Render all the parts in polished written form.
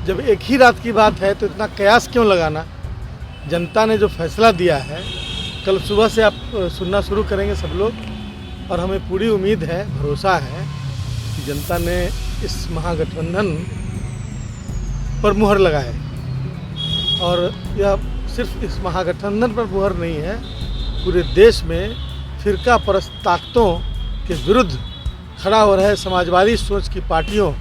जब एक ही रात की बात है तो इतना कयास क्यों लगाना। जनता ने जो फैसला दिया है, कल सुबह से आप सुनना शुरू करेंगे सब लोग, और हमें पूरी उम्मीद है, भरोसा है कि जनता ने इस महागठबंधन पर मुहर लगाए। और यह सिर्फ इस महागठबंधन पर मुहर नहीं है, पूरे देश में फिरका परस्त ताकतों के विरुद्ध खड़ा हो रहे समाजवादी सोच की पार्टियों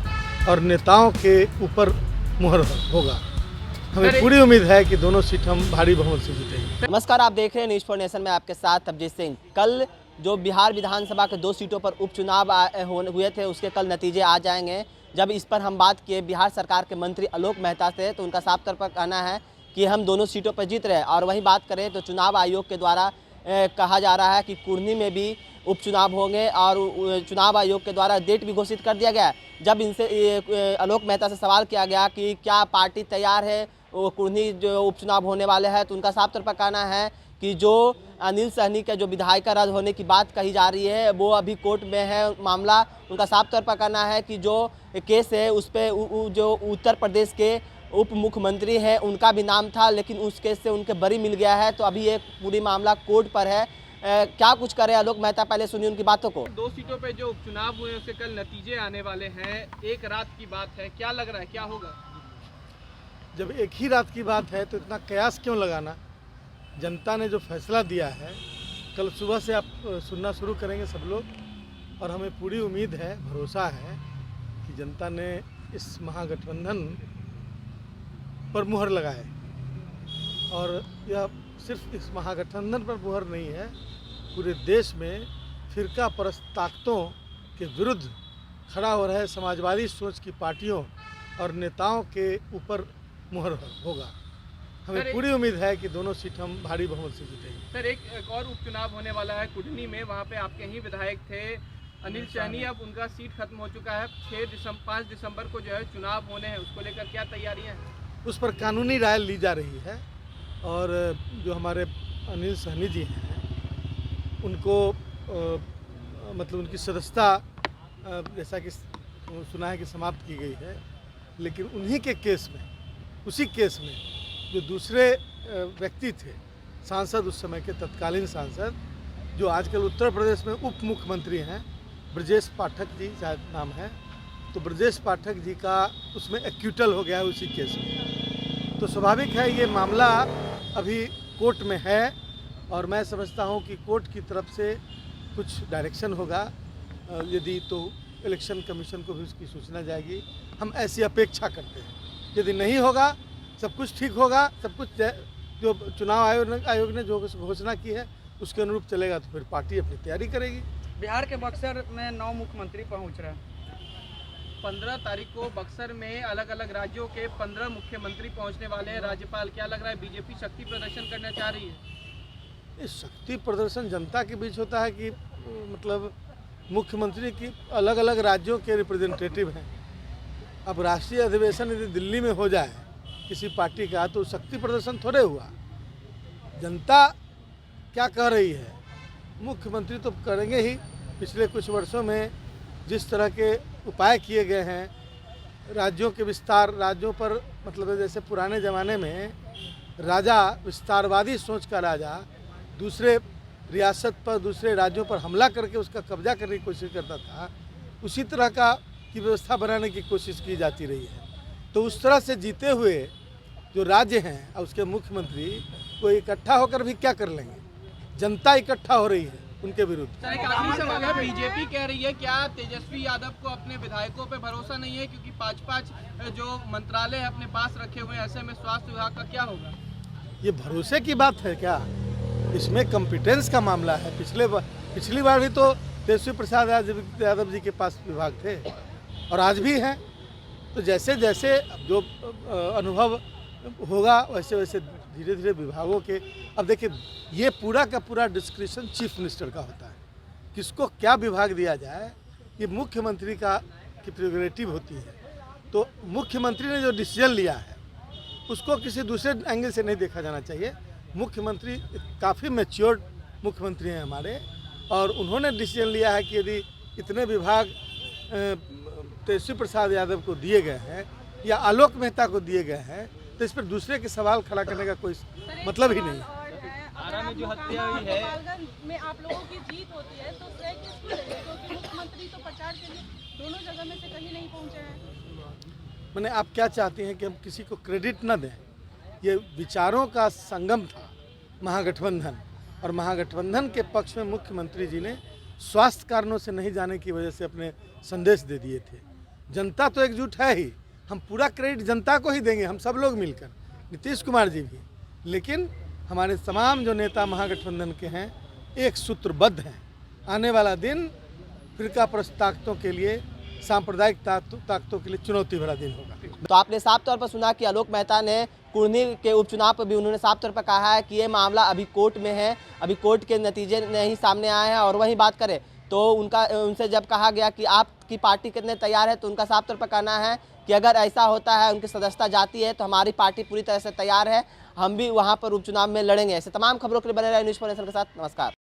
और नेताओं के ऊपर मुहर होगा। हमें पूरी उम्मीद है कि दोनों सीट हम भारी बहुमत से जीतेंगे। नमस्कार, आप देख रहे हैं न्यूज़ फॉर नेशन में आपके साथ अभिजीत सिंह। कल जो बिहार विधानसभा के 2 सीटों पर उपचुनाव हुए थे, उसके कल नतीजे आ जाएंगे। जब इस पर हम बात किए बिहार सरकार के मंत्री आलोक मेहता से, तो उनका साफ तौर पर कहना है कि हम दोनों सीटों पर जीत रहे हैं। और वहीं बात करें तो चुनाव आयोग के द्वारा कहा जा रहा है कि कुर्नी में भी उपचुनाव होंगे और चुनाव आयोग के द्वारा डेट भी घोषित कर दिया गया है। जब इनसे आलोक मेहता से सवाल किया गया कि क्या पार्टी तैयार है वो कुर्नी जो उपचुनाव होने वाले हैं, तो उनका साफ तौर पर कहना है कि जो अनिल सहनी का जो विधायिका रद्द होने की बात कही जा रही है वो अभी कोर्ट में है मामला। उनका साफ तौर पर कहना है कि जो केस है उस पर जो उत्तर प्रदेश के उप मुख्यमंत्री हैं उनका भी नाम था, लेकिन उस केस से उनके बरी मिल गया है। तो अभी ये पूरी मामला कोर्ट पर है। क्या कुछ करे आलोक मेहता, पहले सुनिए उनकी बातों को। 2 सीटों पे जो उपचुनाव हुए उसके कल नतीजे आने वाले हैं। एक रात की बात है, क्या लग रहा है क्या होगा? जब एक ही रात की बात है तो इतना कयास क्यों लगाना। जनता ने जो फैसला दिया है, कल सुबह से आप सुनना शुरू करेंगे सब लोग, और हमें पूरी उम्मीद है, भरोसा है कि जनता ने इस महागठबंधन पर मुहर लगाए। और यह सिर्फ इस महागठबंधन पर मुहर नहीं है, पूरे देश में फिरका परस्त ताकतों के विरुद्ध खड़ा हो रहे समाजवादी सोच की पार्टियों और नेताओं के ऊपर मुहर होगा। हमें पूरी उम्मीद है कि दोनों सीट हम भारी बहुमत से जीतेंगे। सर, एक और उपचुनाव होने वाला है कुर्नी में, वहाँ पे आपके ही विधायक थे अनिल सहनी, अब उनका सीट खत्म हो चुका है। 5 दिसंबर को जो है चुनाव होने हैं, उसको लेकर क्या तैयारियां हैं? उस पर कानूनी राय ली जा रही है, और जो हमारे अनिल सहनी जी हैं उनको मतलब उनकी सदस्यता जैसा कि सुना है कि समाप्त की गई है, लेकिन उन्हीं के केस में, उसी केस में जो दूसरे व्यक्ति थे, सांसद उस समय के तत्कालीन सांसद जो आजकल उत्तर प्रदेश में उप मुख्यमंत्री हैं, ब्रजेश पाठक जी शायद नाम है, तो ब्रजेश पाठक जी का उसमें एक्यूटल हो गया है उसी केस में। तो स्वाभाविक है ये मामला अभी कोर्ट में है, और मैं समझता हूँ कि कोर्ट की तरफ से कुछ डायरेक्शन होगा, यदि तो इलेक्शन कमीशन को भी उसकी सूचना जाएगी। हम ऐसी अपेक्षा करते हैं। यदि नहीं होगा, सब कुछ ठीक होगा, सब कुछ जो चुनाव आयोग ने जो घोषणा की है उसके अनुरूप चलेगा, तो फिर पार्टी अपनी तैयारी करेगी। बिहार के बक्सर में 9 मुख्यमंत्री पहुंच रहे हैं। 15 तारीख को बक्सर में अलग अलग राज्यों के 15 मुख्यमंत्री पहुंचने वाले हैं। राज्यपाल, क्या लग रहा है बीजेपी शक्ति प्रदर्शन करना चाह रही है? इस शक्ति प्रदर्शन जनता के बीच होता है कि मतलब मुख्यमंत्री की अलग अलग राज्यों के रिप्रेजेंटेटिव हैं। अब राष्ट्रीय अधिवेशन यदि दिल्ली में हो जाए किसी पार्टी का, तो शक्ति प्रदर्शन थोड़े हुआ। जनता क्या कह रही है, मुख्यमंत्री तो करेंगे ही। पिछले कुछ वर्षों में जिस तरह के उपाय किए गए हैं, राज्यों के विस्तार, राज्यों पर मतलब जैसे पुराने ज़माने में राजा, विस्तारवादी सोच का राजा दूसरे रियासत पर, दूसरे राज्यों पर हमला करके उसका कब्जा करने की कोशिश करता था, उसी तरह की व्यवस्था बनाने की कोशिश की जाती रही है। तो उस तरह से जीते हुए जो राज्य हैं और उसके मुख्यमंत्री को इकट्ठा होकर भी क्या कर लेंगे। जनता इकट्ठा हो रही है उनके विरुद्ध। सर, एक आखिरी सवाल है, बीजेपी कह रही है क्या तेजस्वी यादव को अपने विधायकों पे भरोसा नहीं है, क्योंकि 5-5 जो मंत्रालय अपने पास रखे हुए हैं, ऐसे में स्वास्थ्य विभाग का क्या होगा? ये भरोसे की बात है क्या? इसमें कॉम्पिटेंस का मामला है। पिछली बार भी तो तेजस्वी प्रसाद यादव जी के पास विभाग थे, और आज भी हैं। तो जैसे जैसे जो अनुभव होगा वैसे वैसे धीरे धीरे विभागों के, अब देखिए ये पूरा का पूरा डिस्क्रिप्शन चीफ मिनिस्टर का होता है, किसको क्या विभाग दिया जाए ये मुख्यमंत्री की प्रेरोगेटिव होती है। तो मुख्यमंत्री ने जो डिसीजन लिया है उसको किसी दूसरे एंगल से नहीं देखा जाना चाहिए। मुख्यमंत्री काफ़ी मैच्योर्ड मुख्यमंत्री हैं हमारे, और उन्होंने डिसीजन लिया है कि यदि इतने विभाग तेजस्वी प्रसाद यादव को दिए गए हैं या आलोक मेहता को दिए गए हैं, तो इस पर दूसरे के सवाल खड़ा करने का कोई मतलब ही नहीं है। आरा में जो हत्या हुई है, गोपालगंज में आप लोगों की जीत होती है तो श्रेय किसको देंगे? क्योंकि मुख्यमंत्री तो प्रचार के लिए दोनों जगह में से कहीं नहीं पहुंचे हैं। मैंने आप क्या चाहते हैं कि हम किसी को क्रेडिट न दें? ये विचारों का संगम था महागठबंधन, और महागठबंधन के पक्ष में मुख्यमंत्री जी ने स्वास्थ्य कारणों से नहीं जाने की वजह से अपने संदेश दे दिए थे। जनता तो एकजुट है ही, हम पूरा क्रेडिट जनता को ही देंगे, हम सब लोग मिलकर, नीतीश कुमार जी भी, लेकिन हमारे तमाम जो नेता महागठबंधन के हैं एक सूत्रबद्ध हैं। आने वाला दिन फिरकापरस्त ताकतों के लिए, सांप्रदायिक ताकतों के लिए चुनौती भरा दिन होगा। तो आपने साफ तौर पर सुना कि आलोक मेहता ने कुढ़नी के उपचुनाव पर भी उन्होंने साफ तौर पर कहा है कि ये मामला अभी कोर्ट में है, अभी कोर्ट के नतीजे नहीं सामने आए हैं। और वहीं बात करें तो उनसे जब कहा गया कि आपकी पार्टी कितने तैयार है, तो उनका साफ तौर पर कहना है कि अगर ऐसा होता है, उनकी सदस्यता जाती है, तो हमारी पार्टी पूरी तरह से तैयार है, हम भी वहाँ पर उपचुनाव में लड़ेंगे। ऐसे तमाम खबरों के लिए बने रहे न्यूज़ 4 नेशन के साथ। नमस्कार।